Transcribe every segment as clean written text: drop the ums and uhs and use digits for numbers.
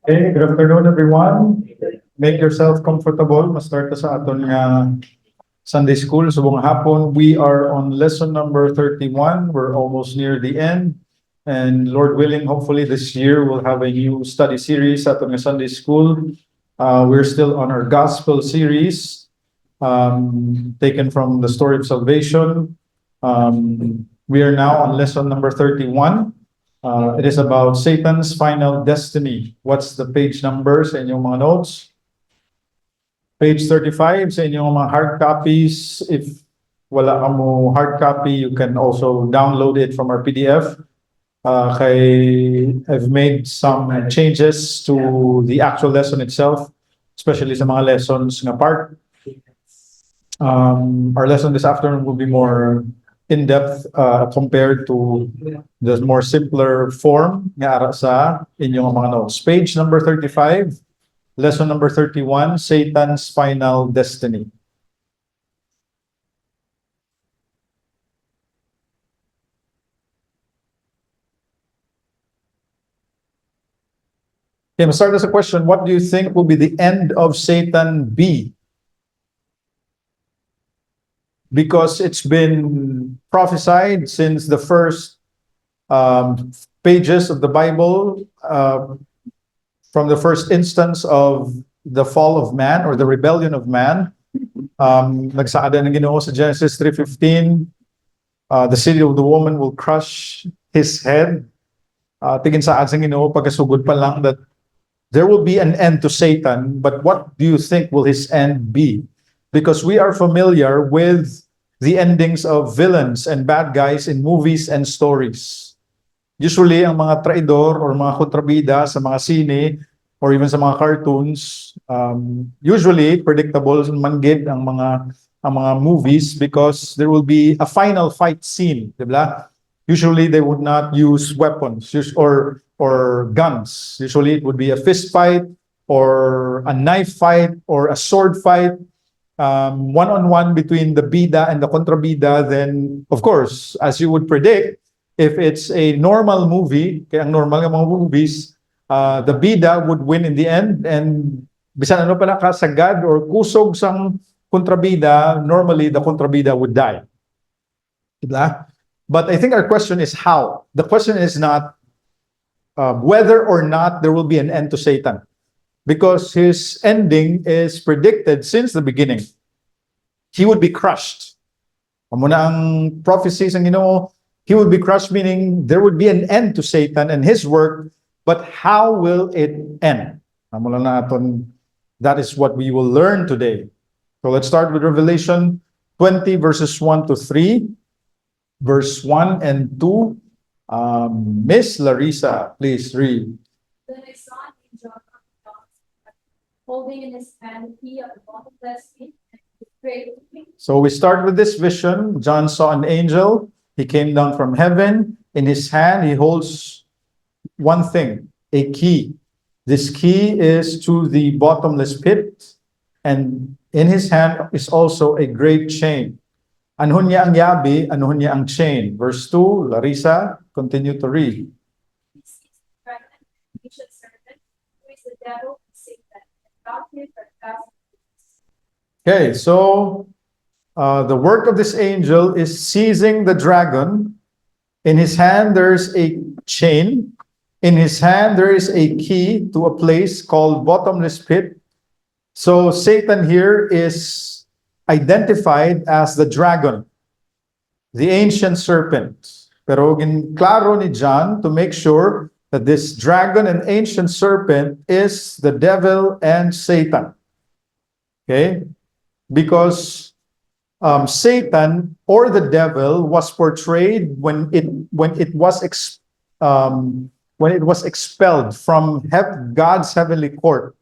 Okay, good afternoon everyone. Make yourself comfortable. Mas-start ta sa aton nga Sunday school. Subong hapon, we are on lesson number 31. We're almost near the end. And Lord willing, hopefully this year we'll have a new study series sa aton nga Sunday school. We're still on our gospel series, taken from the story of salvation. We are now on lesson number 31. It is about Satan's final destiny. What's the page number sa inyong mga notes? Page 35 sa inyong mga hard copies. If wala ka mo hard copy, you can also download it from our PDF. I've made some changes to the actual lesson itself, especially sa mga lessons na part. Our lesson this afternoon will be more in-depth compared to the more simpler form nga ara sa inyong mga notes. Page number 35, lesson number 31, Satan's Final Destiny. Okay, let's start with a question. What do you think will be the end of Satan be? Because it's been prophesied since the first pages of the Bible, from the first instance of the fall of man or the rebellion of man. Nagsaada ng Ginoo sa Genesis 3:15, the seed of the woman will crush his head. Tingin saad sa Ginoo pagkasugod pa lang that there will be an end to Satan, but what do you think will his end be? Because we are familiar with the endings of villains and bad guys in movies and stories. Usually, ang mga traidor or mga kontrabida sa mga sine or even sa mga cartoons, usually predictable manggid ang mga movies because there will be a final fight scene, di ba? Usually, they would not use weapons or guns. Usually, it would be a fist fight or a knife fight or a sword fight. One-on-one between the bida and the kontrabida. Then, of course, as you would predict, if it's a normal movie, kaya ang normal ng mga movies, the bida would win in the end, and bisan ano pala kasagad or kusog sang kontrabida, normally the kontrabida would die. Diba? But I think our question is how. The question is not whether or not there will be an end to Satan, because his ending is predicted since the beginning. He would be crushed. Amo na ang prophecies ang Ginoo, he would be crushed, meaning there would be an end to Satan and his work, but how will it end? Amo lang naton, that is what we will learn today. So let's start with Revelation 20 verses 1 to 3, verse 1 and 2. Miss Larissa, please read. Then I saw an angel coming down, holding in his hand the key of the bottomless pit, and he prayed to me. So we start with this vision. John saw an angel. He came down from heaven. In his hand, he holds one thing, a key. This key is to the bottomless pit, and in his hand is also a great chain. Anuhon niya ang yabi, anuhon niya ang chain. Verse 2, Larissa, continue to read. He sees the dragon, the ancient serpent, who is the devil and Satan, and bound him for 1,000 years. Okay, so the work of this angel is seizing the dragon. In his hand, there's a chain. In his hand, there is a key to a place called bottomless pit. So Satan here is identified as the dragon, the ancient serpent. Pero klaro ni John to make sure that this dragon and ancient serpent is the devil and Satan. Okay? Because Satan or the devil was portrayed when it was expelled from God's heavenly court.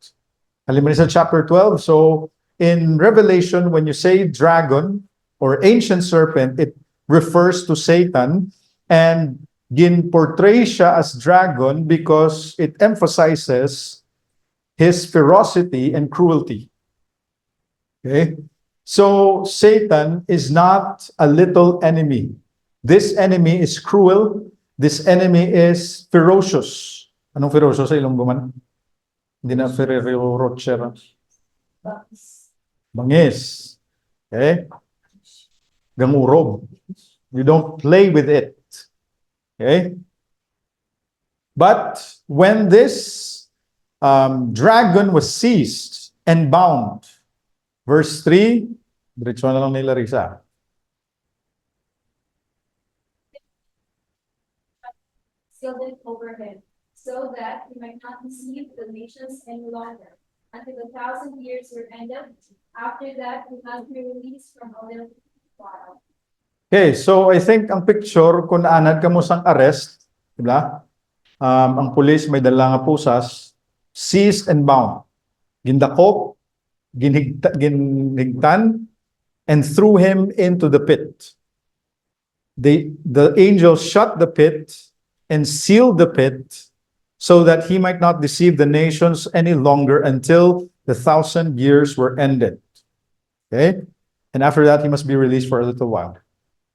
Alam mo sa chapter 12. So in Revelation, when you say dragon or ancient serpent, it refers to Satan, and portray siya as dragon because it emphasizes his ferocity and cruelty. Okay? So Satan is not a little enemy. This enemy is cruel. This enemy is ferocious. Anong Ferruccio sa Ilonggo man? Hindi na Ferrero Rocher. Bangis. Okay? Gangurog. You don't play with it. Okay? But when this dragon was seized and bound, verse 3, diretso na lang ni Larissa. Sealed it over him, so that he might not deceive the nations any longer, until the 1,000 years were ended. After that, he must be released from a little while. Okay, so I think ang picture, kung naanad ka mo sang arrest, diba? Ang pulis may dala nga pusas, seized and bound. Gindakop, ginhigtan, and threw him into the pit. The angel shut the pit and sealed the pit so that he might not deceive the nations any longer until the 1,000 years were ended. Okay? And after that, he must be released for a little while.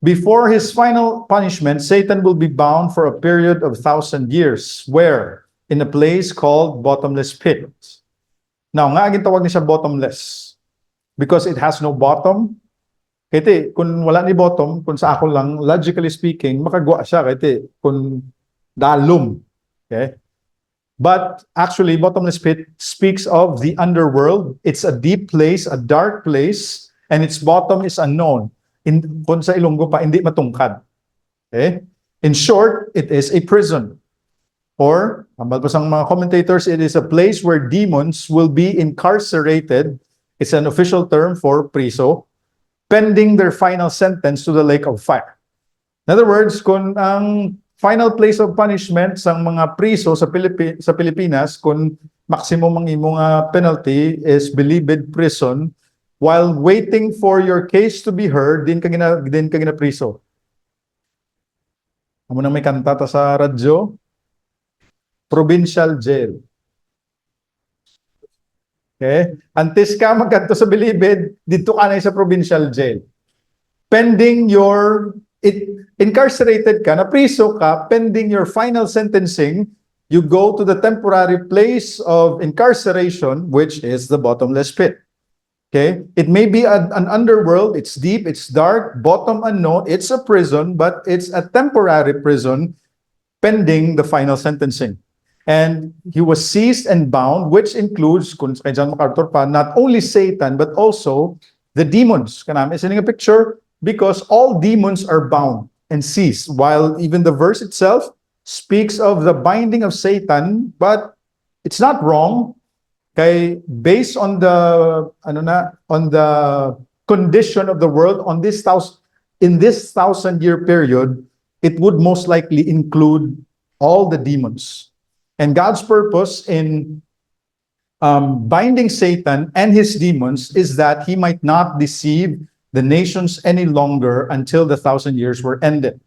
Before his final punishment, Satan will be bound for a period of 1,000 years. Where? In a place called bottomless pit. Now, nga gitawag niya siya bottomless because it has no bottom. Kaya kung wala ni bottom, kung sa ako lang, logically speaking, makagwa siya. Kaya kung dalum. Okay? But actually, bottomless pit speaks of the underworld. It's a deep place, a dark place, and its bottom is unknown. Kung sa Ilonggo pa, hindi matungkad. Okay? In short, it is a prison. Or, ang balbasang mga commentators, it is a place where demons will be incarcerated. It's an official term for priso, pending their final sentence to the lake of fire. In other words, kung ang final place of punishment sa mga priso sa Pilipinas, kung maximum ang imong penalty is believed prison, while waiting for your case to be heard, din ka ginapriso. Amo nang may kanta ta sa radyo, provincial jail. Okay? Antes ka magkanto sa bilibid, dito ka na sa provincial jail. Pending your incarcerated ka, na priso ka, pending your final sentencing, you go to the temporary place of incarceration, which is the bottomless pit. Okay? It may be an underworld, it's deep, it's dark, bottom unknown, it's a prison, but it's a temporary prison pending the final sentencing. And he was seized and bound, which includes, kung kay John MacArthur pa, not only Satan, but also the demons. Kanami sending a picture, because all demons are bound and seized, while even the verse itself speaks of the binding of Satan, but it's not wrong. Kay based on the condition of the world in this 1,000-year period, it would most likely include all the demons. And God's purpose in binding Satan and his demons is that he might not deceive the nations any longer until the 1,000 years were ended.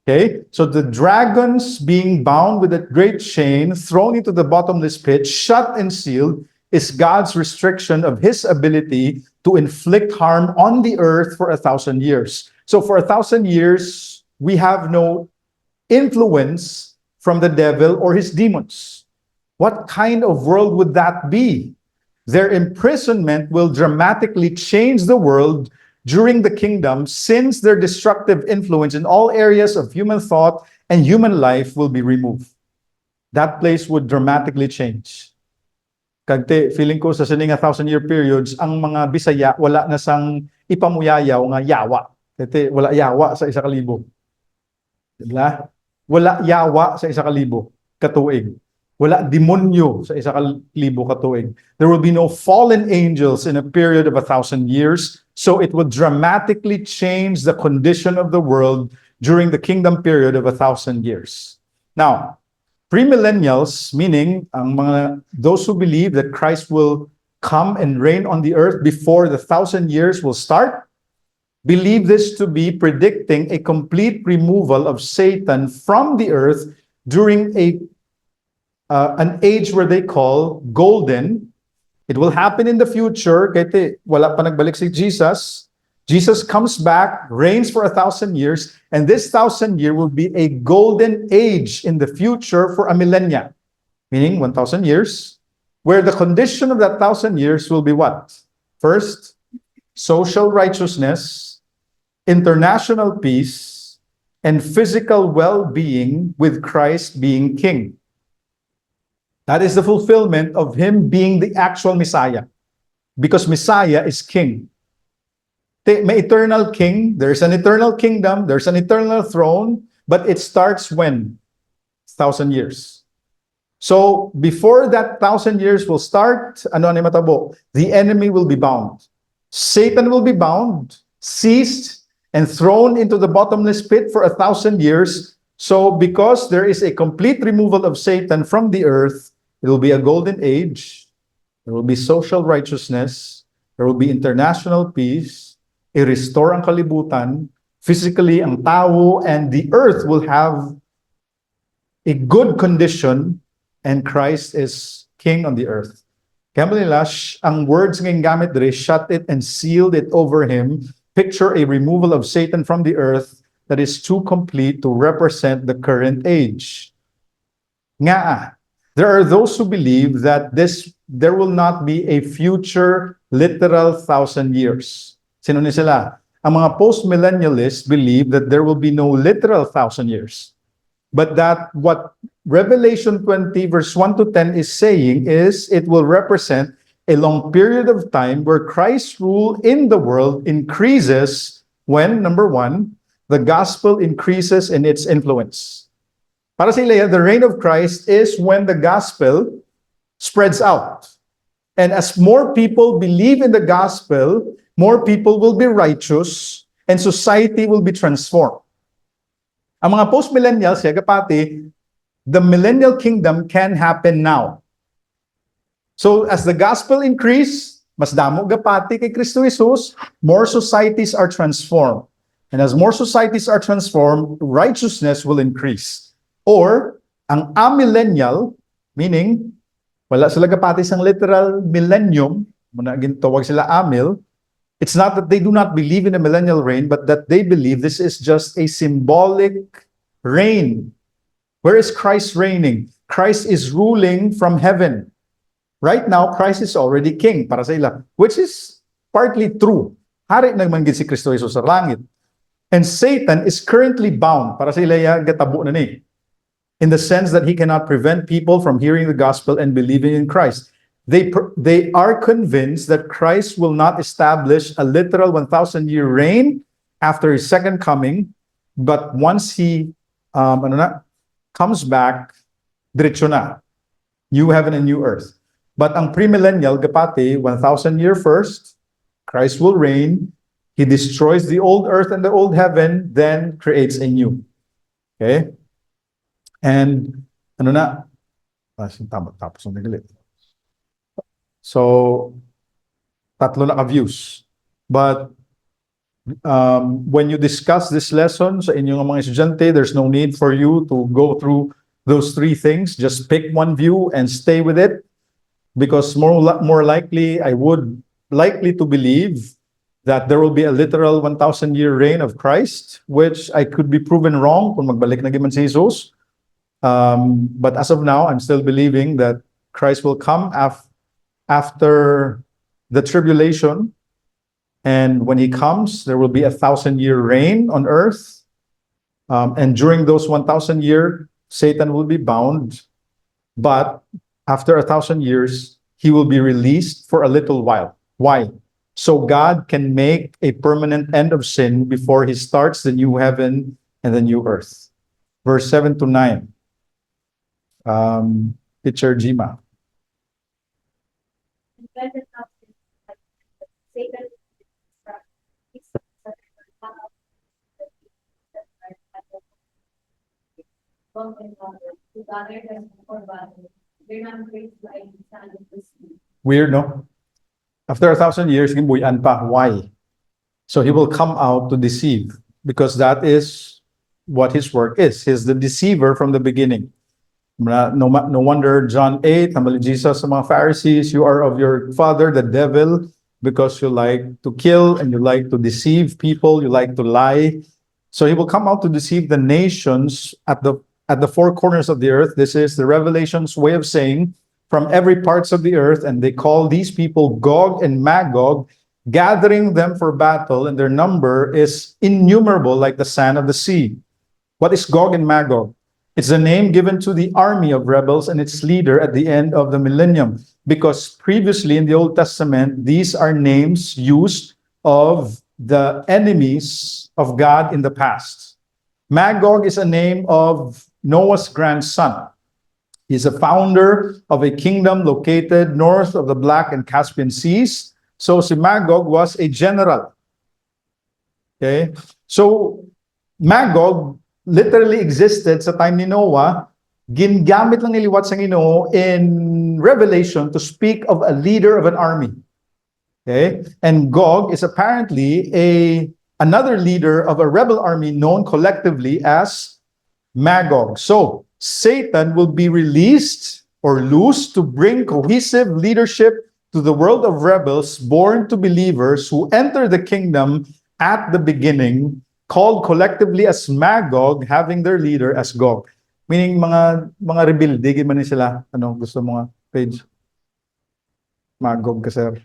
Okay, so the dragons being bound with a great chain, thrown into the bottomless pit, shut and sealed, is God's restriction of his ability to inflict harm on the earth for 1,000 years. So for 1,000 years, we have no influence from the devil or his demons. What kind of world would that be? Their imprisonment will dramatically change the world during the kingdom, since their destructive influence in all areas of human thought and human life will be removed. That place would dramatically change. Kagte, feeling ko sa sining 1,000-year periods, ang mga Bisaya wala na sang ipamuyayaw nga yawa. Kagte, wala yawa sa 1,000. Diba? Wala yawa sa 1,000 katuig. Wala demonyo sa 1,000 katuig. There will be no fallen angels in a period of 1,000 years. So it would dramatically change the condition of the world during the kingdom period of 1,000 years. Now, premillennials, meaning those who believe that Christ will come and reign on the earth before the 1,000 years will start, believe this to be predicting a complete removal of Satan from the earth during an age where they call golden. It will happen in the future. Kaya wala pa nagbalik si Jesus. Jesus comes back, reigns for 1,000 years, and this 1,000 year will be a golden age in the future for a millennia. meaning 1,000 years, where the condition of that 1,000 years will be what? First, social righteousness, international peace, and physical well-being with Christ being king. That is the fulfillment of him being the actual Messiah, because Messiah is king. May eternal king, there's an eternal kingdom, there's an eternal throne, but it starts when? 1,000 years. So before that 1,000 years will start, ano ni matabo? The enemy will be bound. Satan will be bound, seized, and thrown into the bottomless pit for 1,000 years. So because there is a complete removal of Satan from the earth, it will be a golden age. There will be social righteousness. There will be international peace. I-restore ang kalibutan. Physically, ang tao and the earth will have a good condition, and Christ is king on the earth. Kaya Lash, ang words ngayong gamit dere, shut it and sealed it over him, picture a removal of Satan from the earth that is too complete to represent the current age. Nga, there are those who believe that there will not be a future literal 1,000 years. Sino ni sila? Ang mga post-millennialists believe that there will be no literal 1,000 years. But that what Revelation 20 verse 1 to 10 is saying is it will represent a long period of time where Christ's rule in the world increases when, number one, the gospel increases in its influence. Para sa Ilaya, the reign of Christ is when the gospel spreads out. And as more people believe in the gospel, more people will be righteous and society will be transformed. Ang mga post-millennials, kapati, the millennial kingdom can happen now. So as the gospel increase, mas damo gapati kay Kristo Jesus, more societies are transformed. And as more societies are transformed, righteousness will increase. Or, ang amillennial, meaning, wala sila gapati sang literal millennium, muna gintawag sila amil, it's not that they do not believe in a millennial reign, but that they believe this is just a symbolic reign. Where is Christ reigning? Christ is ruling from heaven. Right now, Christ is already king para sa ila, which is partly true. Hari naman gid si Kristo Jesus sa langit. And Satan is currently bound para sa ila gatabo na ni. In the sense that he cannot prevent people from hearing the gospel and believing in Christ. They are convinced that Christ will not establish a literal 1,000-year reign after his second coming, but once he comes back, diretso na. New heaven and new earth. But ang premillennial, gapati, 1,000-year first, Christ will reign, he destroys the old earth and the old heaven, then creates a new. Okay? And, tapos ang nagalit. So, tatlo na ka-views. But, when you discuss this lesson sa inyong mga estudyante, there's no need for you to go through those three things. Just pick one view and stay with it. Because more likely, I would likely to believe that there will be a literal 1,000-year reign of Christ, which I could be proven wrong kung magbalik na giman si Jesus. But as of now, I'm still believing that Christ will come after the tribulation, and when he comes, there will be a 1,000-year reign on earth. And during those 1,000 years, Satan will be bound, but after 1,000 years, he will be released for a little while. Why? So God can make a permanent end of sin before he starts the new heaven and the new earth. Verse 7 to 9. Teacher Jima. Satan Weird, no? After 1,000 years, gimbuyan pa. Why? So he will come out to deceive, because that is what his work is. He's the deceiver from the beginning. No wonder John 8, namali Jesus sa mga Pharisees, you are of your father, the devil, because you like to kill and you like to deceive people, you like to lie. So he will come out to deceive the nations at the at the four corners of the earth. This is the Revelation's way of saying from every parts of the earth, and they call these people Gog and Magog, gathering them for battle, and their number is innumerable like the sand of the sea. What is Gog and Magog? It's the name given to the army of rebels and its leader at the end of the millennium, because previously in the Old Testament, these are names used of the enemies of God in the past. Magog is a name of Noah's grandson. He's a founder of a kingdom located north of the Black and Caspian Seas. So si Magog was a general. Okay? So Magog literally existed sa time ni Noah. Gingamit lang niliwat sa Ginoo in Revelation to speak of a leader of an army. Okay? And Gog is apparently another leader of a rebel army known collectively as Magog. So Satan will be released or loose to bring cohesive leadership to the world of rebels born to believers who enter the kingdom at the beginning, called collectively as Magog, having their leader as Gog. Meaning mga rebelde, man ni sila. Ano gusto mo nga page? Magog ka, sir.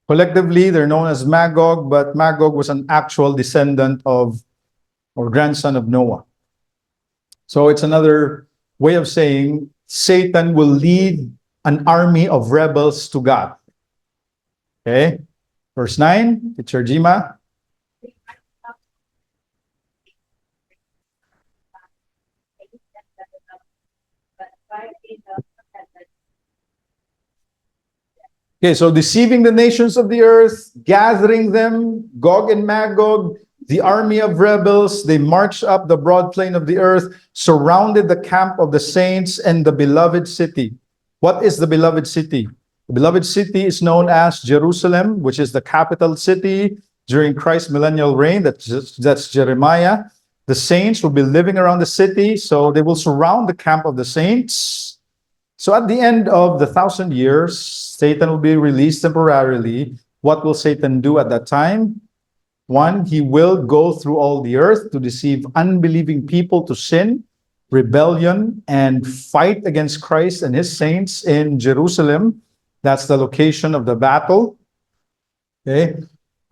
Collectively, they're known as Magog, but Magog was an actual descendant of or grandson of Noah. So it's another way of saying Satan will lead an army of rebels to God. Okay? Verse 9, Teacher Jima. Okay, so deceiving the nations of the earth, gathering them, Gog and Magog, the army of rebels, they marched up the broad plain of the earth, surrounded the camp of the saints and the beloved city. What is the beloved city? The beloved city is known as Jerusalem, which is the capital city during Christ's millennial reign. That's Jeremiah. The saints will be living around the city, so they will surround the camp of the saints. So at the end of the 1,000 years, Satan will be released temporarily. What will Satan do at that time? One, he will go through all the earth to deceive unbelieving people to sin, rebellion, and fight against Christ and his saints in Jerusalem. That's the location of the battle. Okay.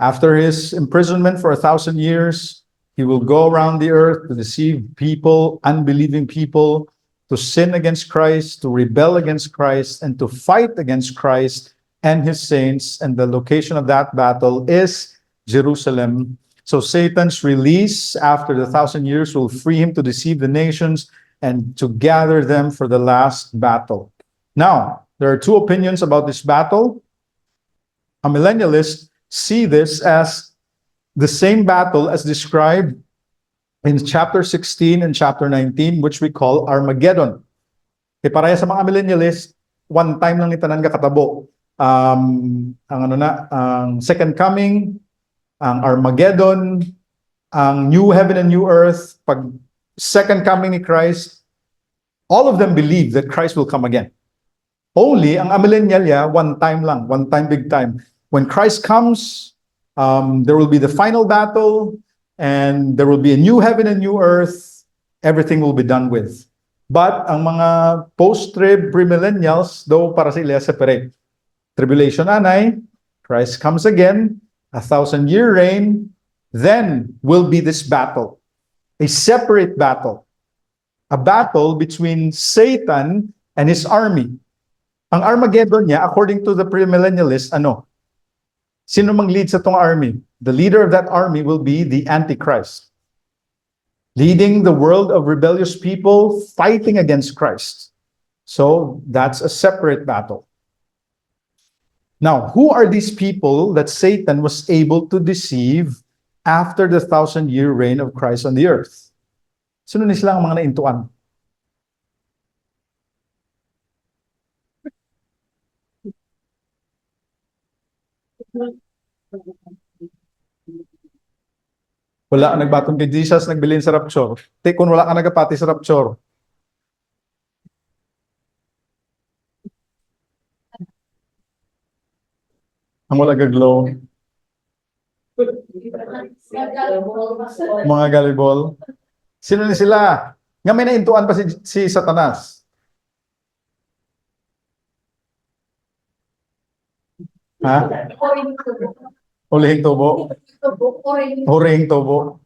After his imprisonment for 1,000 years, he will go around the earth to deceive people, unbelieving people, to sin against Christ, to rebel against Christ, and to fight against Christ and his saints. And the location of that battle is Jerusalem. So Satan's release after the 1,000 years will free him to deceive the nations and to gather them for the last battle. Now, there are two opinions about this battle. A millennialist see this as the same battle as described in chapter 16 and chapter 19, which we call Armageddon. Okay, pareha sa mga millennialist, one time lang itanan kakatabo. Ang second coming, ang Armageddon, ang new heaven and new earth, pag second coming ni Christ, all of them believe that Christ will come again. Only ang amillennial, one time lang, one time, big time. When Christ comes, there will be the final battle, and there will be a new heaven and new earth. Everything will be done with. But ang mga post-trib, premillennials, though para sila separate. Tribulation anay, Christ comes again, 1,000-year reign, then will be this battle. A separate battle. A battle between Satan and his army. Ang Armageddon niya, according to the premillennialist, ano? Sino mang lead sa tong army? The leader of that army will be the Antichrist, leading the world of rebellious people fighting against Christ. So that's a separate battle. Now, who are these people that Satan was able to deceive after the 1,000-year reign of Christ on the earth? Sino ni sila ang mga naintuan? Wala ka nagbatong kay Jesus, nagbilin sa rapture. Kung wala ka nagapati sa rapture. Ang wala gaglow. Mga galibol. Sino ni sila? Nga may naintuan pa si Satanas. Ha? Ulihing tubo. Huring tubo.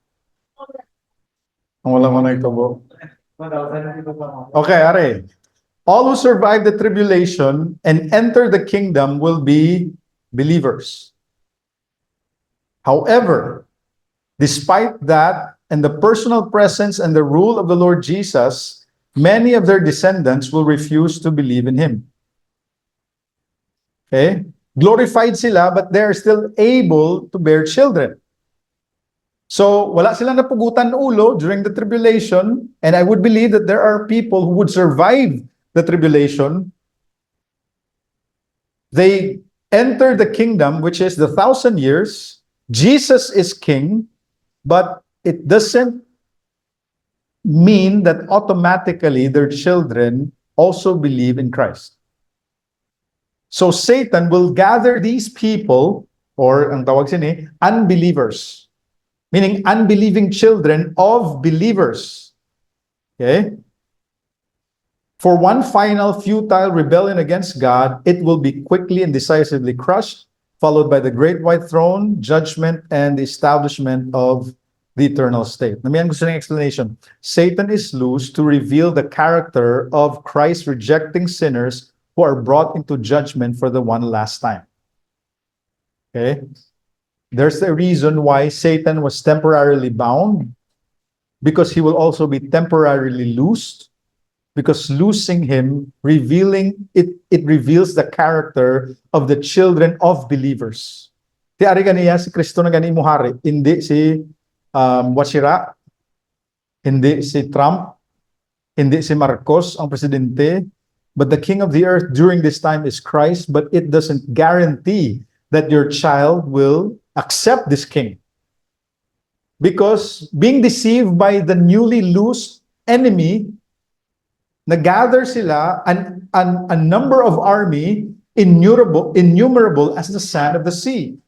Ang wala mo na tubo. Okay, are. All who survive the tribulation and enter the kingdom will be believers. However, despite that and the personal presence and the rule of the Lord Jesus, many of their descendants will refuse to believe in Him. Okay? Glorified sila, but they're still able to bear children. So, wala silang napugutan ulo during the tribulation, and I would believe that there are people who would survive the tribulation. They enter the kingdom, which is the 1,000 years. Jesus is king, but it doesn't mean that automatically their children also believe in Christ. So Satan will gather these people, or ang tawag sini, unbelievers. Meaning unbelieving children of believers. Okay? For one final futile rebellion against God, it will be quickly and decisively crushed, followed by the great white throne, judgment, and the establishment of the eternal state. Namiyan gusto ng explanation. Satan is loose to reveal the character of Christ-rejecting sinners who are brought into judgment for the one last time. Okay? There's a reason why Satan was temporarily bound, because he will also be temporarily loosed, because loosing him, it reveals the character of the children of believers. Ti ari ganiya si Kristo na gani muhari, hindi si Washira, hindi si Trump, hindi si Marcos ang presidente, but the king of the earth during this time is Christ, but it doesn't guarantee that your child will accept this king. Because being deceived by the newly loosed enemy, nagather sila a number of army innumerable as the sand of the sea.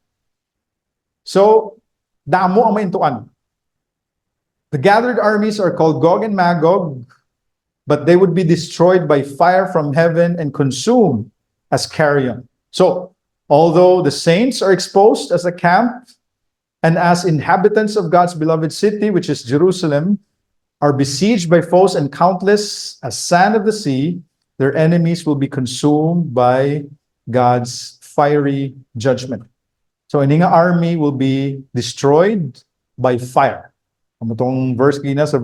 So, damo ang maintuan. The gathered armies are called Gog and Magog, but they would be destroyed by fire from heaven and consumed as carrion. So, although the saints are exposed as a camp and as inhabitants of God's beloved city, which is Jerusalem, are besieged by foes and countless as sand of the sea, their enemies will be consumed by God's fiery judgment. So, ininga army will be destroyed by fire. Itong verse gina sa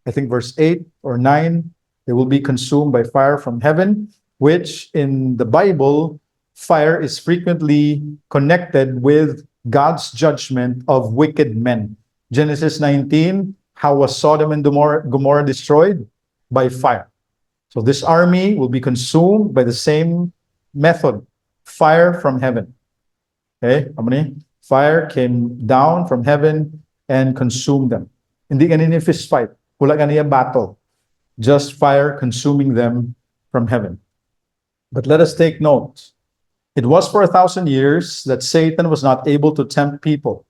I think verse 8 or 9, they will be consumed by fire from heaven, which in the Bible, fire is frequently connected with God's judgment of wicked men. Genesis 19, how was Sodom and Gomorrah destroyed? By fire. So this army will be consumed by the same method, fire from heaven. Okay, fire came down from heaven and consumed them. Hindi ganun yung fist fight. Wala ganun yung battle. Just fire consuming them from heaven. But let us take note. It was for 1,000 years that Satan was not able to tempt people.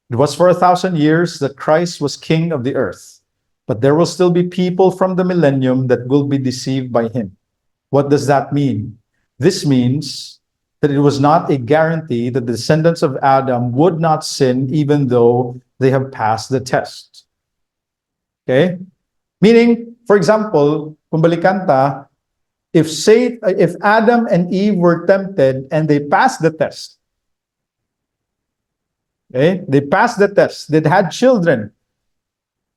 It was for 1,000 years that Christ was king of the earth. But there will still be people from the millennium that will be deceived by him. What does that mean? This means that it was not a guarantee that the descendants of Adam would not sin even though they have passed the test. Okay? Meaning, for example, kung balikan ta, if Adam and Eve were tempted and they passed the test, okay, they passed the test, they had children,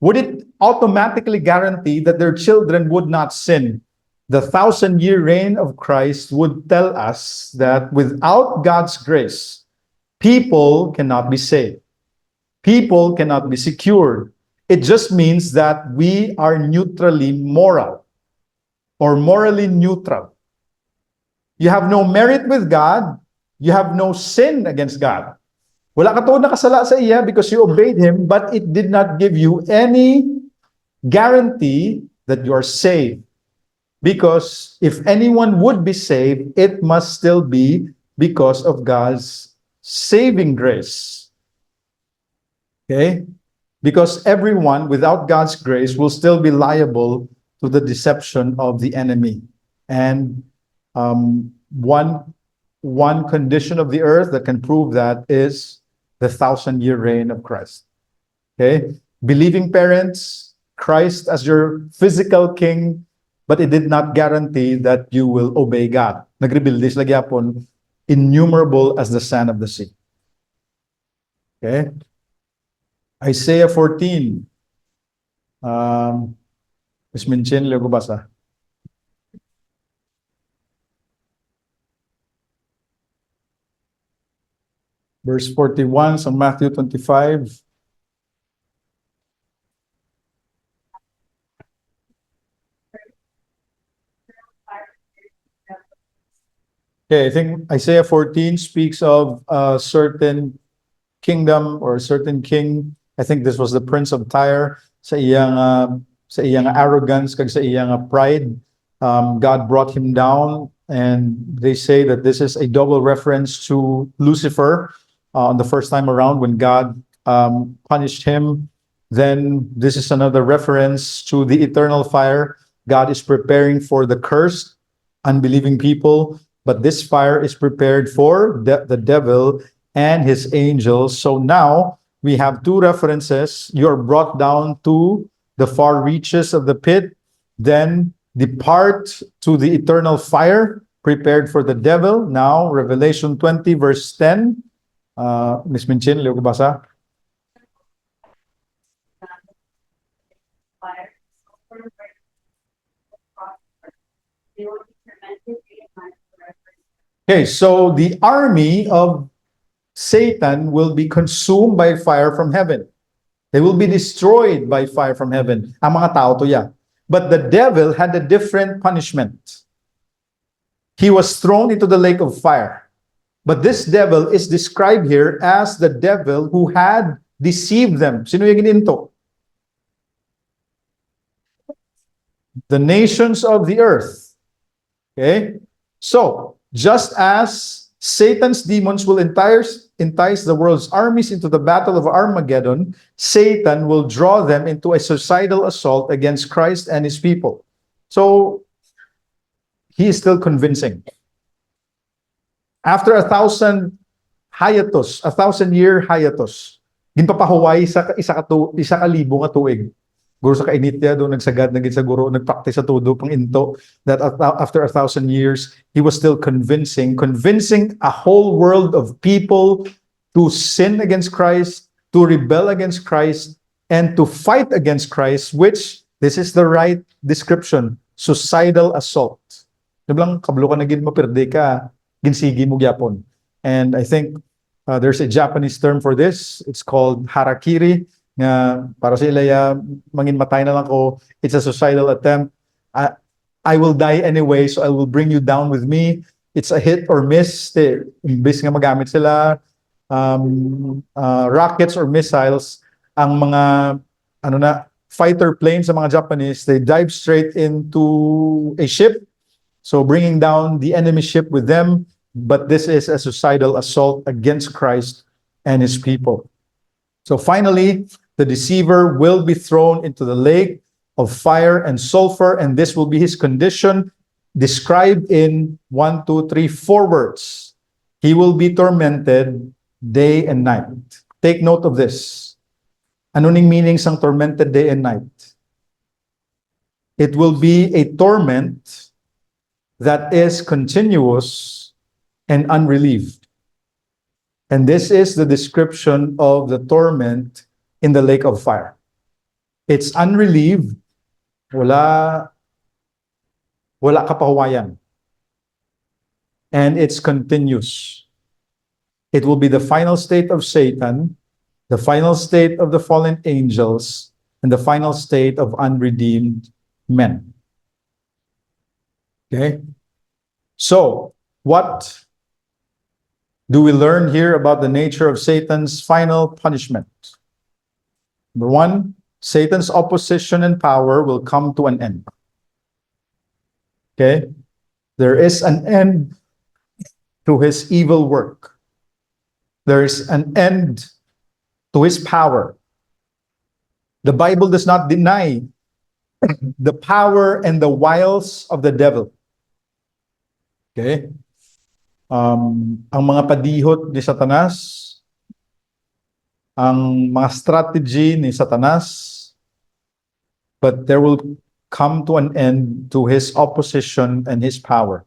would it automatically guarantee that their children would not sin? The 1,000-year reign of Christ would tell us that without God's grace, people cannot be saved. People cannot be secured. It just means that we are neutrally moral or morally neutral. You have no merit with God. You have no sin against God. Wala ka to nakasala sa iya because you obeyed Him, but it did not give you any guarantee that you are saved. Because if anyone would be saved, it must still be because of God's saving grace. Okay? Because everyone without God's grace will still be liable to the deception of the enemy. And one condition of the earth that can prove that is the 1,000-year reign of Christ. Okay? Believing parents, Christ as your physical king, but it did not guarantee that you will obey God. Nagrebuildis lagi apon, innumerable as the sand of the sea. Okay? Isaiah 14. Ms. Minchin, liyo ko basa. Verse 41 sa Matthew 25. Okay, I think Isaiah 14 speaks of a certain kingdom or a certain king. I think this was the prince of Tyre. Sa iyang arrogance, kag sa iyang pride, God brought him down, and they say that this is a double reference to Lucifer on the first time around when God punished him. Then this is another reference to the eternal fire. God is preparing for the cursed, unbelieving people, but this fire is prepared for the devil and his angels. So now we have two references. You're brought down to the far reaches of the pit, then depart to the eternal fire prepared for the devil. Now, Revelation 20, verse 10. Ms. Minchin, liyo ko basa. Okay, so the army of Satan will be consumed by fire from heaven. They will be destroyed by fire from heaven. Ang mga tao to ya. But the devil had a different punishment. He was thrown into the lake of fire. But this devil is described here as the devil who had deceived them. Sino yung gininto? The nations of the earth. Okay? So, just as Satan's demons will entice the world's armies into the battle of Armageddon, Satan will draw them into a suicidal assault against Christ and his people. So, he is still convincing. After 1,000 hiatus, 1,000-year hiatus, ginpapahuway isa ka libo nga tuig. Guro sa kainit niya, doon nagsagad, nagsiguro, nagpraktis sa todo, pang into, that after 1,000 years, he was still convincing a whole world of people to sin against Christ, to rebel against Christ, and to fight against Christ, which, this is the right description, suicidal assault. Nablang, kablo ka na gin mapirde ka, ginsigi mo gyapon. And I think there's a Japanese term for this. It's called harakiri. Nga para sa ilaya mangin matay na lang ko, it's a suicidal attempt. I will die anyway, so I will bring you down with me. It's a hit or miss. Imbis nga magamit sila rockets or missiles, ang mga fighter planes sa mga Japanese, they dive straight into a ship, so bringing down the enemy ship with them. But this is a suicidal assault against Christ and his people. So finally, the deceiver will be thrown into the lake of fire and sulfur, and this will be his condition, described in 1, 2, 3, 4 words. He will be tormented day and night. Take note of this. Ano ning meaning sang tormented day and night? It will be a torment that is continuous and unrelieved. And this is the description of the torment in the lake of fire. It's unrelieved, wala kapahuwayan. And it's continuous. It will be the final state of Satan, the final state of the fallen angels, and the final state of unredeemed men. Okay? So, what do we learn here about the nature of Satan's final punishment? Number one, Satan's opposition and power will come to an end. Okay? There is an end to his evil work. There is an end to his power. The Bible does not deny the power and the wiles of the devil. Okay? Ang mga padihot ni Satanas, ang mga strategy ni Satanas, but there will come to an end to his opposition and his power.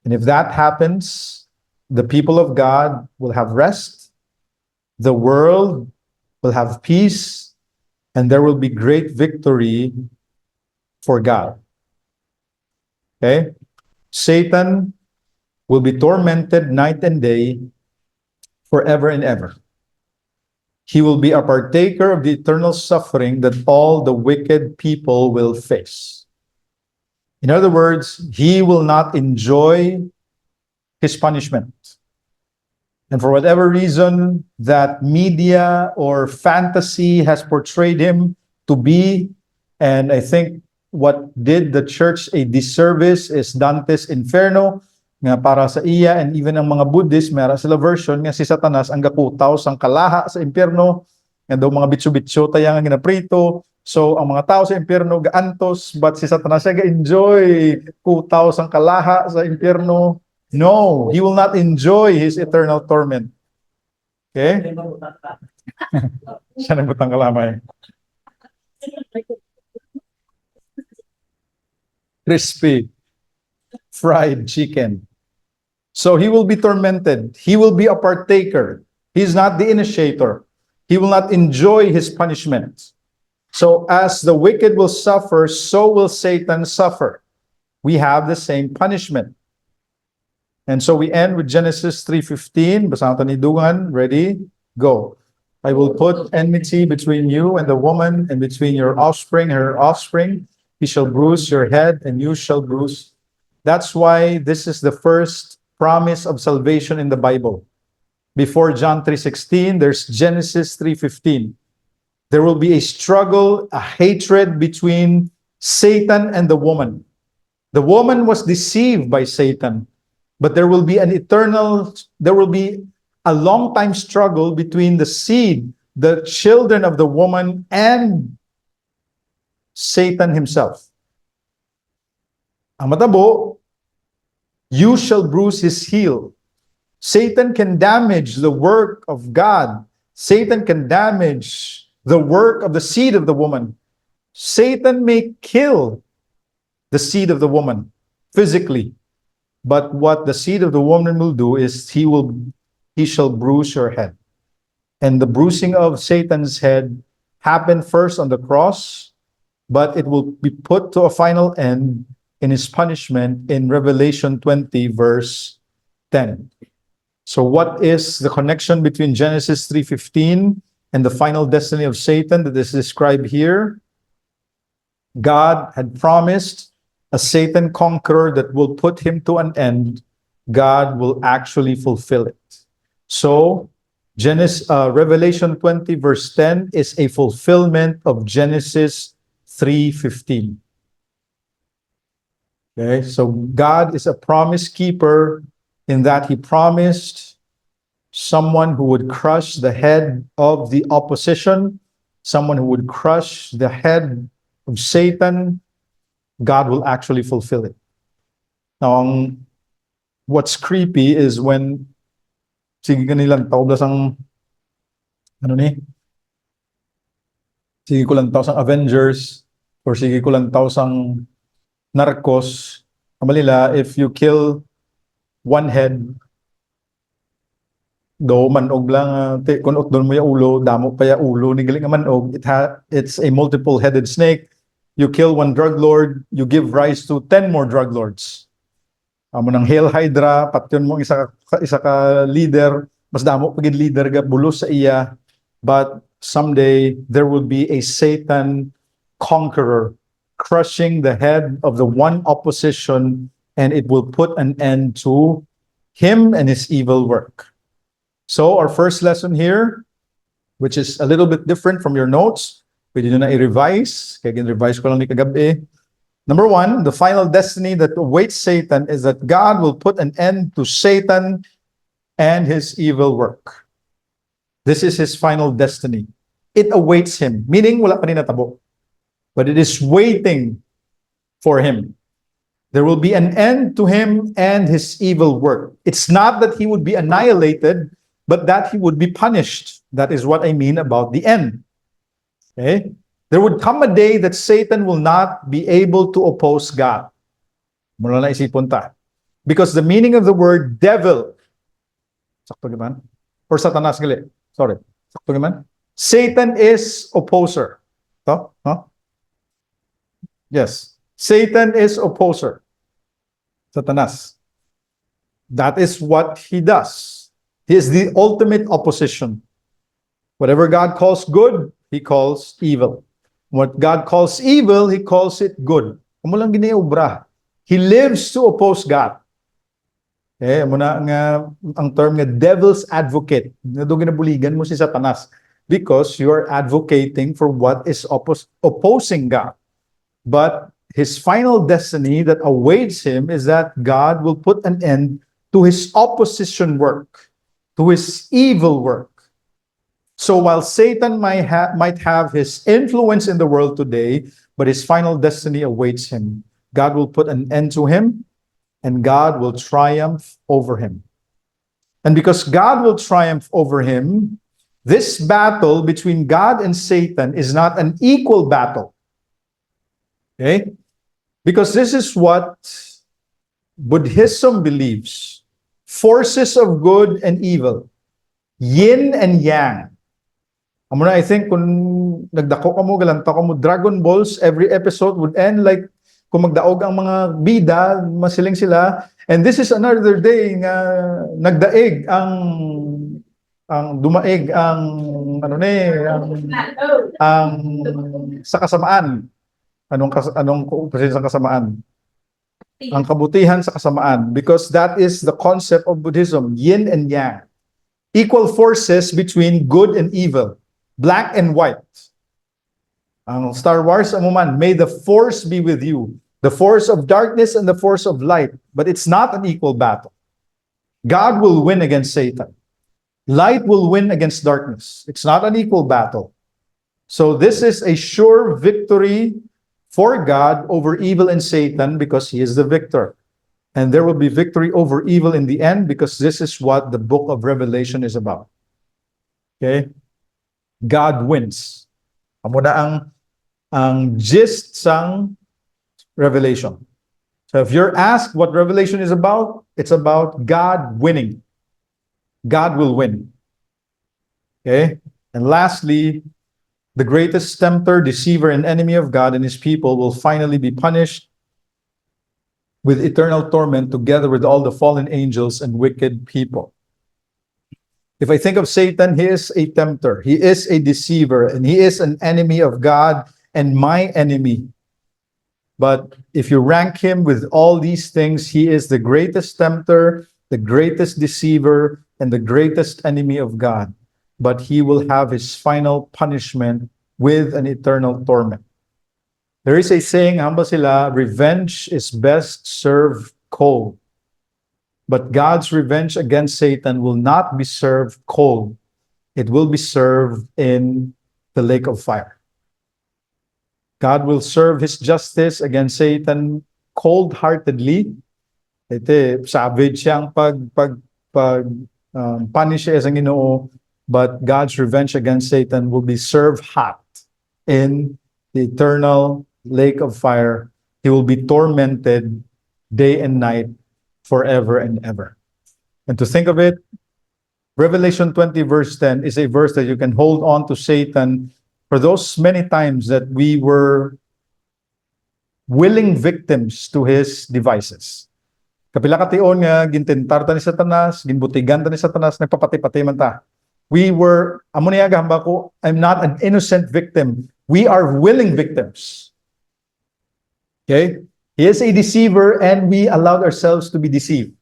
And if that happens, the people of God will have rest, the world will have peace, and there will be great victory for God. Okay? Satan will be tormented night and day forever and ever. He will be a partaker of the eternal suffering that all the wicked people will face. In other words, he will not enjoy his punishment. And for whatever reason that media or fantasy has portrayed him to be, and I think what did the church a disservice is Dante's Inferno, nga para sa iya, and even ang mga Buddhist, meron sila version nga si Satanas ang gakutaw sang kalaha sa impyerno, nga daw mga bitso-bitso tayang ginaprito. So ang mga tao sa impyerno gaantos, but si Satanas siya ga-enjoy kutaw sang kalaha sa impyerno. No, he will not enjoy his eternal torment. Okay? Siya nang butang kalamay. Crispy fried chicken. So he will be tormented. He will be a partaker. He's not the initiator. He will not enjoy his punishment. So as the wicked will suffer, so will Satan suffer. We have the same punishment. And so we end with Genesis 3:15. Basahan natin ni Dugan. Ready? Go. I will put enmity between you and the woman, and between your offspring and her offspring. He shall bruise your head, and you shall bruise. That's why this is the first promise of salvation in the Bible. Before John 3:16, there's Genesis 3:15. There will be a struggle, a hatred between Satan and the woman. The woman was deceived by Satan, but there will be a long time struggle between the seed, the children of the woman, and Satan himself. Ang matabo, you shall bruise his heel. Satan can damage the work of God. Satan can damage the work of the seed of the woman. Satan may kill the seed of the woman physically, but what the seed of the woman will do is he shall bruise your head. And the bruising of Satan's head happened first on the cross, but it will be put to a final end in his punishment in Revelation 20 verse 10. So what is the connection between Genesis 3:15 and the final destiny of Satan that is described here? God had promised a Satan conqueror that will put him to an end. God will actually fulfill it. So Revelation 20 verse 10 is a fulfillment of Genesis 3:15. Okay, so God is a promise keeper in that he promised someone who would crush the head of the opposition, someone who would crush the head of Satan. God will actually fulfill it. Now, what's creepy is when sige kanilang taublas ang sige ko lang tao sang Avengers or sige ko lang tao sang Narcos, kamalila, if you kill one head, do manog lang, kung doon mo yung ulo, damo pa yung ulo, ni galing nga manog, it's a multiple-headed snake. You kill one drug lord, you give rise to 10 more drug lords. Amo ng Hail Hydra, patyon mo isa ka leader, mas damo pagid leader ga bulos sa iya, but someday there will be a Satan conqueror crushing the head of the one opposition, and it will put an end to him and his evil work. So our first lesson here, which is a little bit different from your notes, pwede nyo na i-revise, kaya gin-revise ko lang ni kagabi. Number one, the final destiny that awaits Satan is that God will put an end to Satan and his evil work. This is his final destiny. It awaits him, meaning wala pa rin natabo. But it is waiting for him. There will be an end to him and his evil work. It's not that he would be annihilated, but that he would be punished. That is what I mean about the end. Okay? There would come a day that Satan will not be able to oppose God. Mula na isipon ta. Because the meaning of the word devil, sakto naman? Or satanas, gali. Sorry. Sakto naman? Satan is opposer. To? No? Yes. Satan is opposer. Satanas. That is what he does. He is the ultimate opposition. Whatever God calls good, he calls evil. What God calls evil, he calls it good. Amo lang giniobra. He lives to oppose God. Amo na nga ang term nga devil's advocate. Nga do ginabuligan mo si Satanas because you are advocating for what is opposing God. But his final destiny that awaits him is that God will put an end to his opposition work, to his evil work. So while Satan might have his influence in the world today, but his final destiny awaits him. God will put an end to him, and God will triumph over him. And because God will triumph over him, this battle between God and Satan is not an equal battle. Okay? Because this is what Buddhism believes. Forces of good and evil. Yin and yang. Amo na, I think kung nagdako ka mo, galanta ka mo, Dragon Balls, every episode would end like kung magdaog ang mga bida, masiling sila. And this is another day nga nagdaig ang dumaig ang ano ni ang sa kasamaan. Anong presensya sa kasamaan? Ang kabutihan sa kasamaan, because that is the concept of Buddhism, yin and yang. Equal forces between good and evil. Black and white. Ang Star Wars, amuman, may the force be with you. The force of darkness and the force of light. But it's not an equal battle. God will win against Satan. Light will win against darkness. It's not an equal battle. So this is a sure victory for God over evil and Satan because he is the victor. And there will be victory over evil in the end because this is what the book of Revelation is about. Okay? God wins. Amo na ang gist sang Revelation. So if you're asked what Revelation is about, it's about God winning. God will win. Okay? And lastly, the greatest tempter, deceiver, and enemy of God and his people will finally be punished with eternal torment together with all the fallen angels and wicked people. If I think of Satan, he is a tempter, he is a deceiver, and he is an enemy of God and my enemy. But if you rank him with all these things, he is the greatest tempter, the greatest deceiver, and the greatest enemy of God. But he will have his final punishment with an eternal torment. There is a saying, hamba sila, revenge is best served cold. But God's revenge against Satan will not be served cold. It will be served in the lake of fire. God will serve his justice against Satan cold-heartedly. Ito, savage siyang punish siya sa Ginoo, but God's revenge against Satan will be served hot in the eternal lake of fire. He will be tormented day and night forever and ever. And to think of it, Revelation 20 verse 10 is a verse that you can hold on to Satan for those many times that we were willing victims to his devices. Kapila ka tion nga gintentar ta ni Satanas, ginbutigan ta ni Satanas, nagpapati-pati man ta. We were, amo niya gahamba ko, I'm not an innocent victim. We are willing victims. Okay? He is a deceiver and we allowed ourselves to be deceived.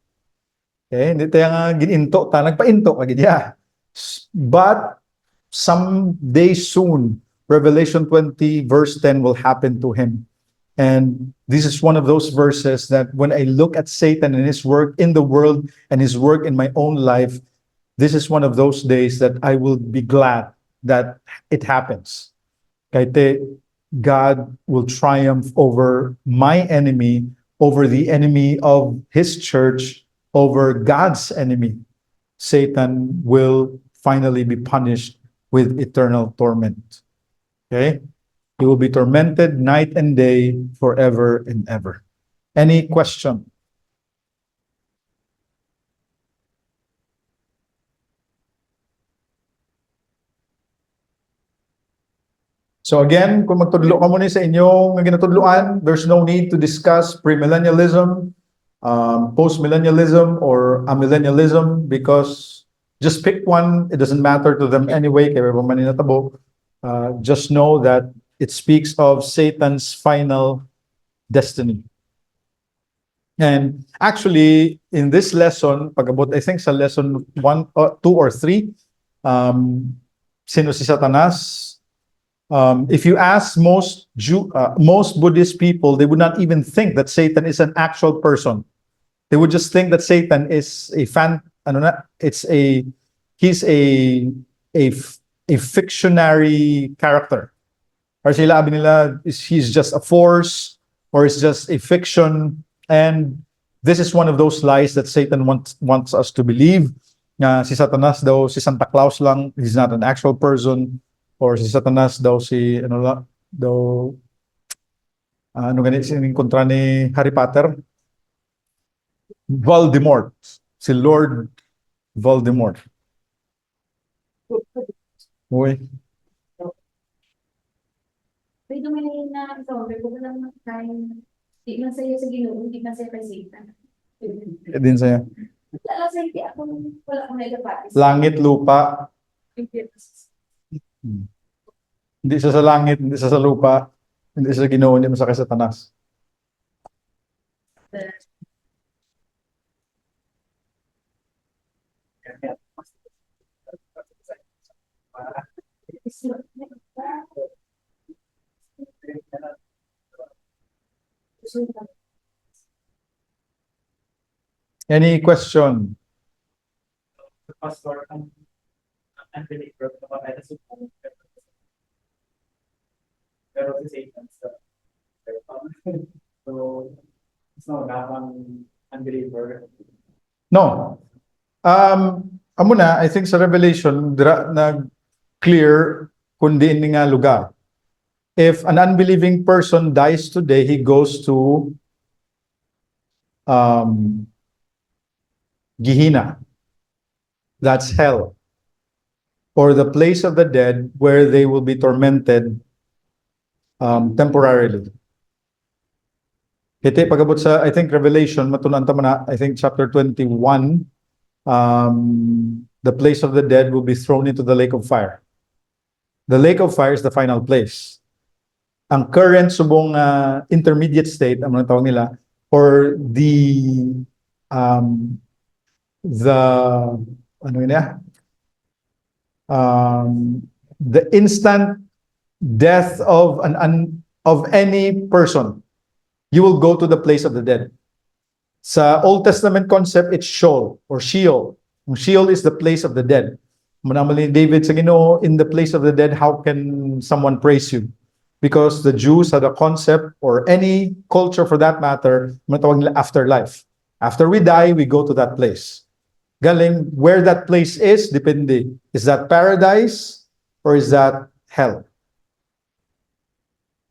Okay? Hindi tayo nga gininto ta, nagpainto ka gidya. But someday soon, Revelation 20 verse 10 will happen to him. And this is one of those verses that when I look at Satan and his work in the world and his work in my own life, this is one of those days that I will be glad that it happens. Kahit God will triumph over my enemy, over the enemy of his church, over God's enemy. Satan will finally be punished with eternal torment. Okay? He will be tormented night and day forever and ever. Any question? So again, kung magtudlo ka muna sa inyong ginatudloan, there's no need to discuss premillennialism, postmillennialism, or amillennialism because just pick one. It doesn't matter to them anyway. Kaya pa man natabo. Just know that it speaks of Satan's final destiny. And actually, in this lesson, pag-abot, I think sa lesson 1, 2, or 3, sino si Satanas? If you ask most Buddhist people, they would not even think that Satan is an actual person. They would just think that Satan is a he's a fictionary character. Or sila sabi nila he's just a force or it's just a fiction. And this is one of those lies that Satan wants us to believe. Si Satanas daw, si Santa Claus lang, he's not an actual person. Or si Satanas daw ano ganit kontra ni Harry Potter? Voldemort. Si Lord Voldemort. Uy. Pwede mo na ito, pero ko lang kain. Di man sa'yo sa Ginoo, di man sa'yo kay Satan. Din sa'yo. Wala sa'yo, di ako, wala akong nagapati. Langit, lupa. Hindi siya sa langit, hindi siya sa lupa, hindi siya sa Ginoo, hindi mo sa kay Satanas. Any question? Pastor, ang unbeliever naman ay nasubok. Pero si Satan sa so it's not ang unbeliever. No. Amo na, I think sa Revelation, nag-clear kundi ini nga lugar. If an unbelieving person dies today, he goes to Gehenna. That's hell. Or the place of the dead where they will be tormented temporarily. Ito pagabot sa, I think, Revelation, matunan tama na, I think chapter 21, the place of the dead will be thrown into the lake of fire. The lake of fire is the final place. Ang current subong intermediate state, ang mga tawag nila, or the ano yun ya? The instant death of of any person, you will go to the place of the dead. Sa Old Testament concept, it's Sheol or Sheol. Sheol is the place of the dead. Manamali David sa Ginoo, in the place of the dead, how can someone praise you? Because the Jews had a concept, or any culture for that matter, matawag nila afterlife. After we die, we go to that place. Galing, where that place is, depende. Is that paradise or is that hell?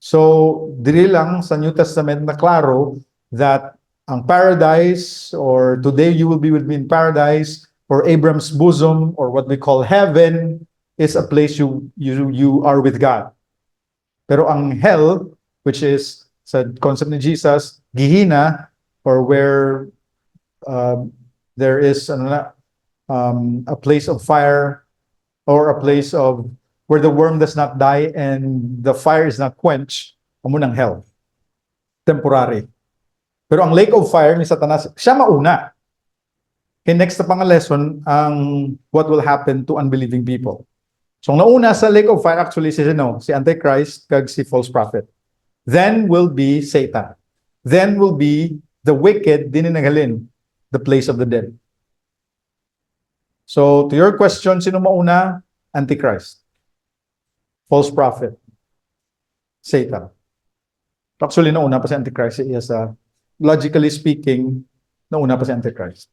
So, diri lang sa New Testament na klaro that ang paradise, or today you will be with me in paradise, or Abraham's bosom, or what we call heaven, is a place you are with God. Pero ang hell, which is sa concept ni Jesus, Gehenna, or where there is a place of fire, or a place of where the worm does not die and the fire is not quenched, amo ng hell. Temporary. Pero ang lake of fire ni Satanas, siya mauna. Okay, next na pang lesson, ang what will happen to unbelieving people. So, ang nauna sa lake of fire, actually, si Antichrist kag si false prophet. then will be Satan. Then will be the wicked, dininanghalin, the place of the dead. So, to your question, sino mauna? Antichrist. False prophet. Satan. Actually, nauna pa si Antichrist. Yes, logically speaking, nauna pa si Antichrist.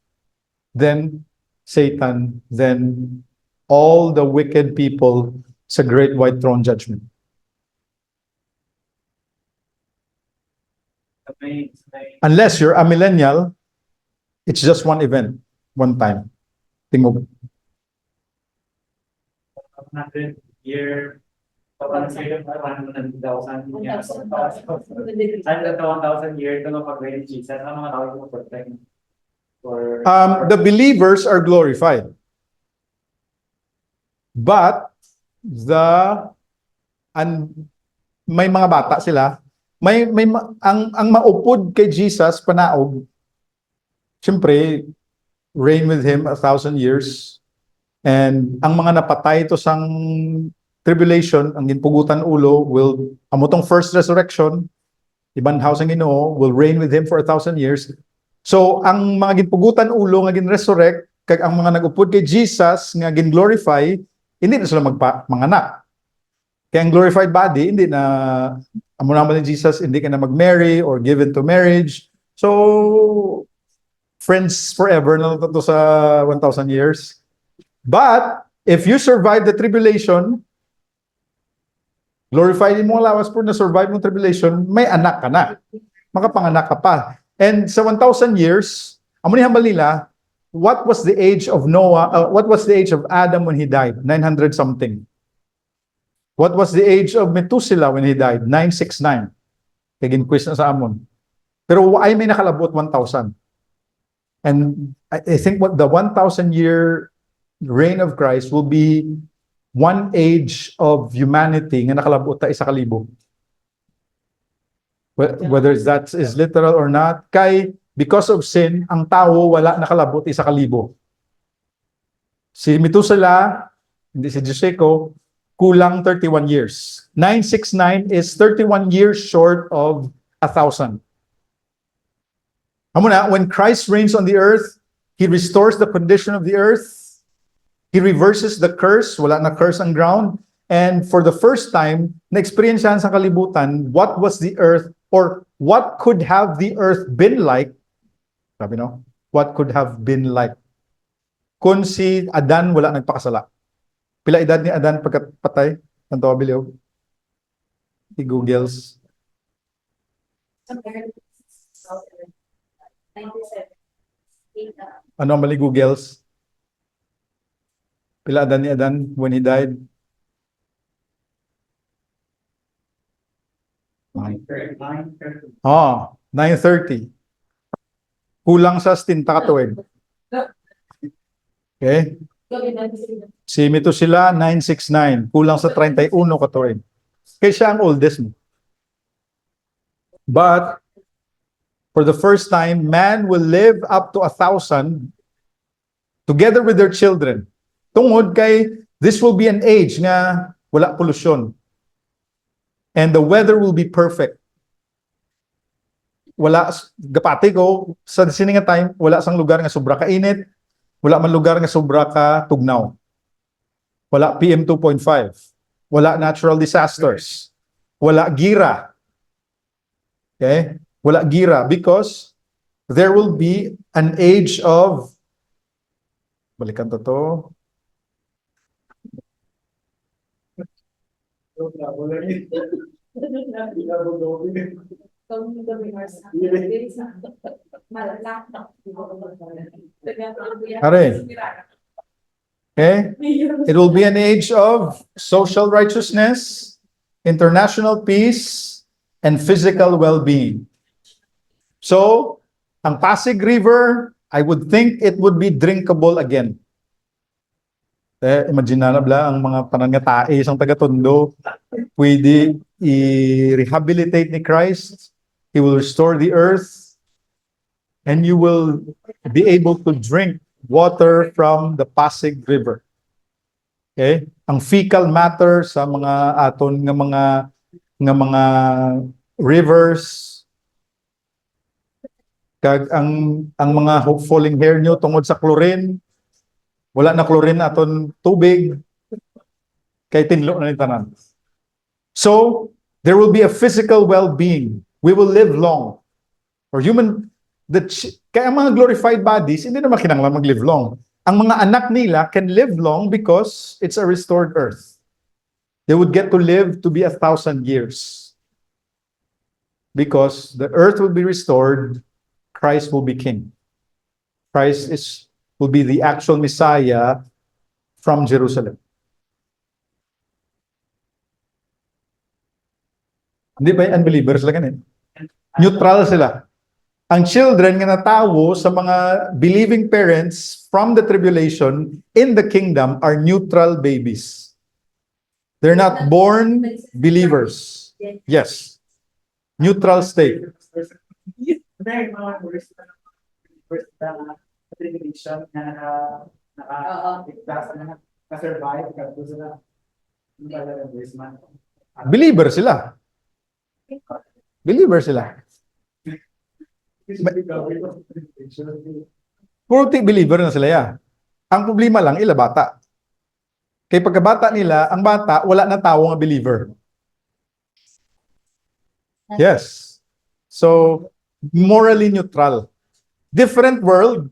Then, Satan. Then, all the wicked people sa great white throne judgment. Unless you're a millennial, it's just one event, one time. Tingog. 100 year, 1,000 years. 1,000 years ito pag-reign ni Jesus. Ano mga tawag mo protect? Or The believers are glorified. But may mga bata sila, ang maupod kay Jesus panaog. Siyempre, reign with him 1,000 years. And ang mga napatay to sang tribulation, ang ginpugutan ulo will amotong first resurrection, ibanhaw sang Ginoo will reign with him for 1,000 years. So ang mga ginpugutan ulo nga gin-resurrect kag ang mga nagupod kay Jesus nga gin-glorify, hindi na sila manganak. Kaya ang glorified body, hindi na amo naman ni Jesus, hindi ka na mag-marry or given to marriage. So friends forever na to sa 1,000 years. But if you survive the tribulation, glorified mo lawas po na survive mo tribulation, may anak ka na. Makapanganak ka pa. And sa 1,000 years, amo ni hambal nila, what was the age of Noah? What was the age of Adam when he died? 900 something. What was the age of Methuselah when he died? 969. Kaya quiz na sa amon. Pero ay may nakalabot 1,000. And I think what the 1,000-year reign of Christ will be one age of humanity nga nakalabot ta 1,000. Whether that is literal or not, kay because of sin, ang tao wala nakalabot 1,000. Si Methuselah, hindi si Joseco, kulang 31 years. 969 is 31 years short of 1,000. Amo na, when Christ reigns on the earth, He restores the condition of the earth. He reverses the curse. Wala na curse ang ground. And for the first time, na-experiencehan sa kalibutan, what was the earth or what could have the earth been like? Sabi no? What could have been like? Kung si Adan wala nagpakasala. Pila edad ni Adan pagkatpatay? Ang tawa biliw? I-Googles. 97. Ano ang mali Googles? Pila Adan ni Adan when he died? 930. Kulang sa 60 katuig. Okay? Si Methuselah 969, kulang sa 31 katuig. Kaya siya ang oldest mo. But for the first time, man will live up to 1,000 together with their children. Tungod kay this will be an age nga wala pollution. And the weather will be perfect. Wala, gapati ko, sa sininga time, wala sang lugar nga sobra kainit, wala man lugar nga sobra ka tugnaw. Wala PM 2.5. Wala natural disasters. Wala gira. Okay? Wala gira because there will be an age of, balikan to. Are. Okay? It will be an age of social righteousness, international peace, and physical well-being. So, ang Pasig River, I would think it would be drinkable again. Imagine na bla ang mga panangatae isang taga-Tondo, pwede i-rehabilitate ni Christ. He will restore the earth, and you will be able to drink water from the Pasig River. Okay? Ang fecal matter sa mga aton nga mga rivers, kag ang mga falling hair nyo tungod sa chlorine, wala na chlorine aton tubig, kay tinlo na ni tanan. So, there will be a physical well-being. We will live long. Or human, kaya ang mga glorified bodies, hindi naman kinanglan mag-live long. Ang mga anak nila can live long because it's a restored earth. They would get to live to be 1,000 years. Because the earth will be restored, Christ will be king. Christ will be the actual Messiah from Jerusalem. Hindi ba yung unbelievers sila ganun? Neutral sila. Ang children nga natawo sa mga believing parents from the tribulation in the kingdom are neutral babies. They're not born believers. Yes. Neutral state. May mga worst na tribulation na na-survive kasi sila Believer sila. Believer sila. Puro believer na sila ya. Ang problema lang, ila bata. Kaya pagkabata nila, ang bata, wala na tao nga believer. Yes. So, morally neutral. Different world.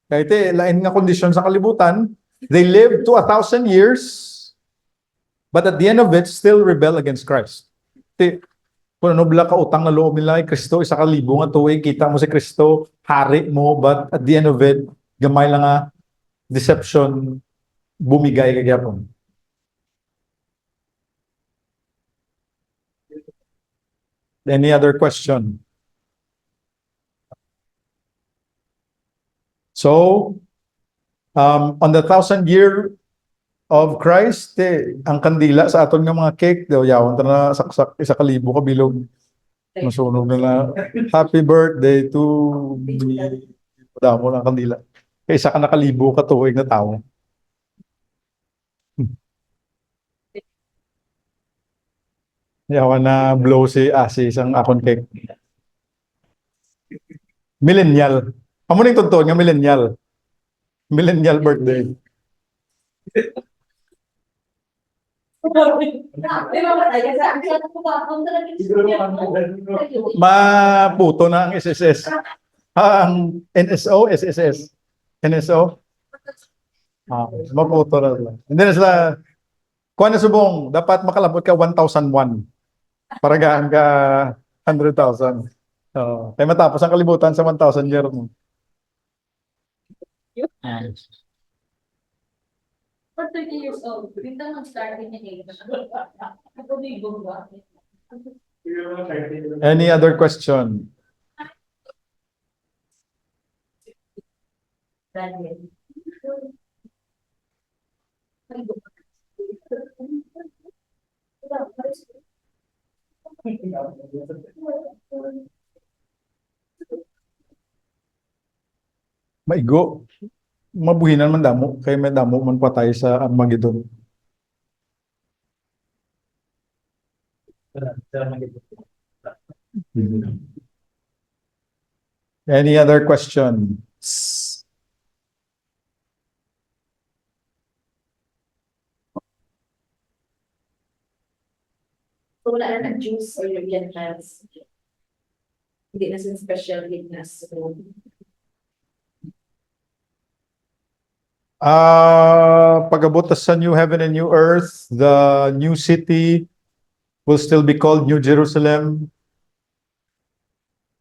Kahit lain nga kondisyon sa kalibutan, they live to 1,000 years, but at the end of it, still rebel against Christ. Kung ano bala ka utang na loob nila kay Kristo, 1,000 nga tuig, kita mo si Kristo, hari mo, but at the end of it, gamay lang nga deception, bumigay kagapon. Any other question? So, on the 1,000 year of Christ, ang kandila sa aton nga mga cake, daw yawon na saksak 1,000 kabilog. Masunog na happy birthday to me. Damo ng kandila. Kaya 1,000 ka tuig na tao. Yawan na blow si Asis ang akon cake. Millennial. Amo ning totoo nga millennial. Millennial birthday. Maputo na ang SSS. Ang NSO, SSS. NSO. Maputo na sila. Hindi na sila, kuha na subong, dapat makalabot ka 1,001 para gaan ka 100,000. Kaya matapos ang kalibutan sa 1,000 year mo. For 30 years old, bigla mag-start in the age. Ako may bumba. Any other question? Daniel. Maigo. Mabuhinan man damo. Kaya may damo man patay sa Armageddon. Any other questions? So wala na Jews or Gentiles. Hindi na sila special witness. So, Pag-abot sa new heaven and new earth, the new city will still be called New Jerusalem.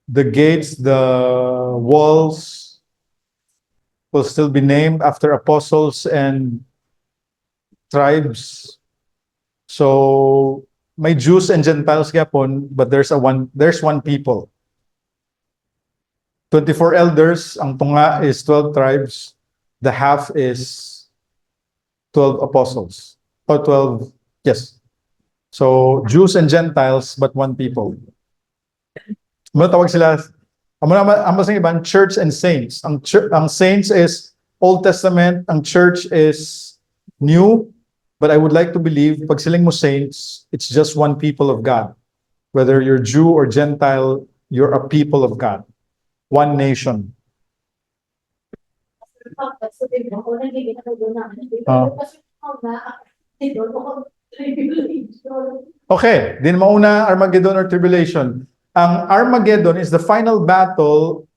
The gates, the walls will still be named after apostles and tribes. So may Jews and Gentiles gapon, but there's one people. 24 elders, ang tunga is 12 tribes. The half is 12 apostles. Or 12, yes. So, Jews and Gentiles, but one people. Matawag sila, ang masang ibang church and saints. Ang saints is Old Testament, ang church is new, but I would like to believe, pag siling mo saints, it's just one people of God. Whether you're Jew or Gentile, you're a people of God. One nation. Okay, din mauna Armageddon or tribulation. Ang Armageddon is the final battle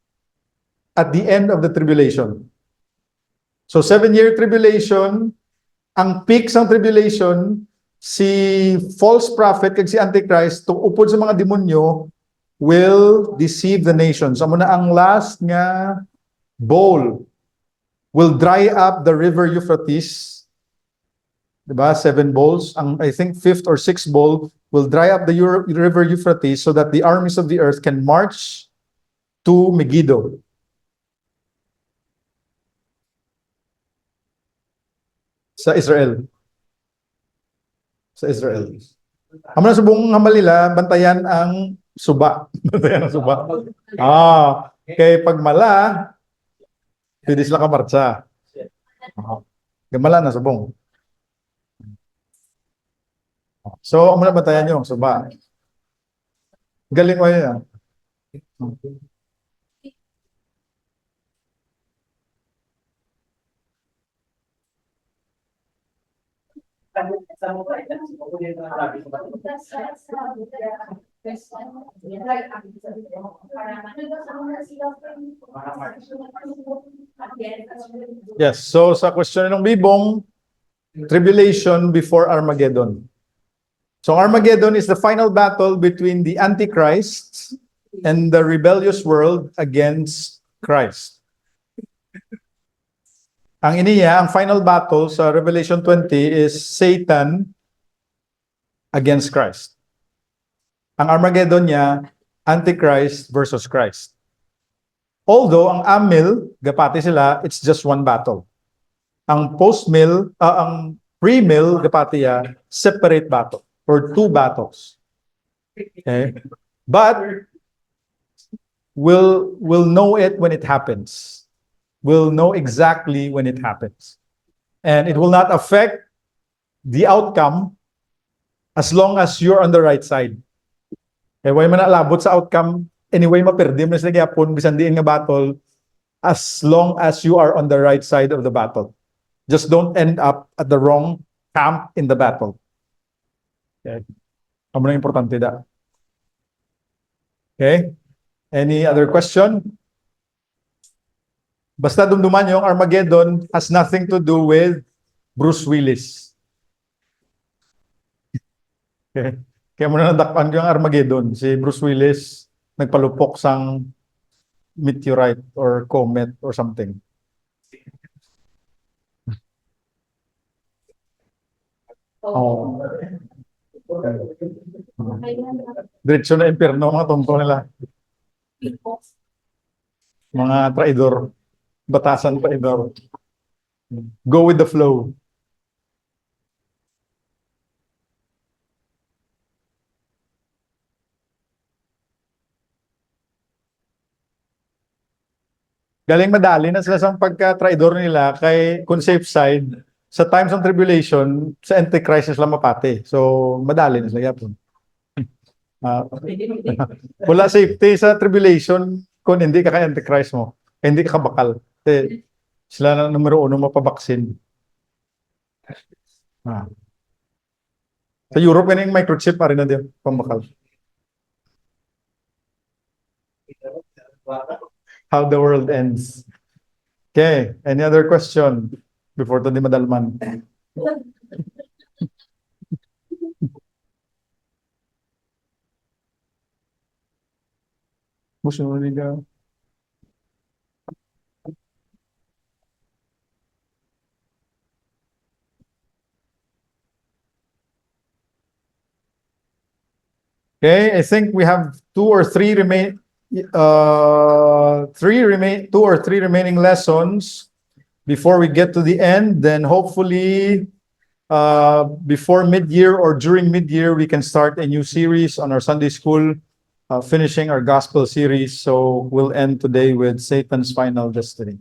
at the end of the tribulation. So 7-year tribulation, ang peak ng tribulation, si false prophet kag si Antichrist upod sa mga demonyo will deceive the nations. Amo na ang last nga bowl will dry up the river Euphrates. Diba? 7 bowls. Ang I think 5th or 6th bowl will dry up the river Euphrates so that the armies of the earth can march to Megiddo. Sa Israel. Sa Israel. Amo na subong hamalila, bantayan ang suba. Bantayan ang suba. Kay pagmala, pwede sila kamartsa. Gamala na subong. So, amo na bantayan yung suba. Galing mo yun. Yes, so sa question ng Bibong, tribulation before Armageddon. So Armageddon is the final battle between the Antichrist and the rebellious world against Christ. Ang iniya, ang final battle sa Revelation 20 is Satan against Christ. Ang Armageddon niya, Antichrist versus Christ. Although ang Amil, gapati sila, it's just one battle. Ang post-mill, ang pre-mill, gapati ya, separate battle or 2 battles. Okay? But we'll know it when it happens. We'll know exactly when it happens. And it will not affect the outcome as long as you're on the right side. Eh, way man alabot sa outcome, anyway, mapirdi mo na sila gyapon, bisan diin nga battle, as long as you are on the right side of the battle. Just don't end up at the wrong camp in the battle. Okay? Amo na importante da. Okay? Any other question? Basta dumduman yung Armageddon has nothing to do with Bruce Willis. Okay? Kaya muna nadakpan ko yung Armageddon. Si Bruce Willis nagpalupok sang meteorite or comet or something. Oh. Diretso na impyerno mga tonto nila. Mga traidor. Batasan traidor. Go with the flow. Galing madali na sila sa pagka-traidor nila kay kung safe side, sa times of tribulation, sa Antichrist sila mapati. So, madali na sila yapon. Wala safety sa tribulation kung hindi ka kay Antichrist mo. Hindi ka kabakal. Kasi sila na numero 1 mapabaksin. Sa Europe, yan yung microchip pa rin na din, pambakal. How the world ends. Okay, any other question before to di madalman? Gusto mo nila? Okay, I think we have 2 or 3 remaining lessons before we get to the end. Then hopefully before mid-year or during mid-year, we can start a new series on our Sunday school, finishing our gospel series. So we'll end today with Satan's final destiny.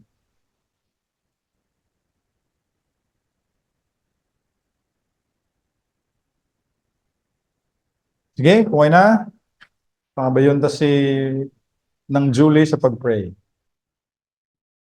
Sige, kumain na. Pangabayon ta si ng Julie sa pag-pray.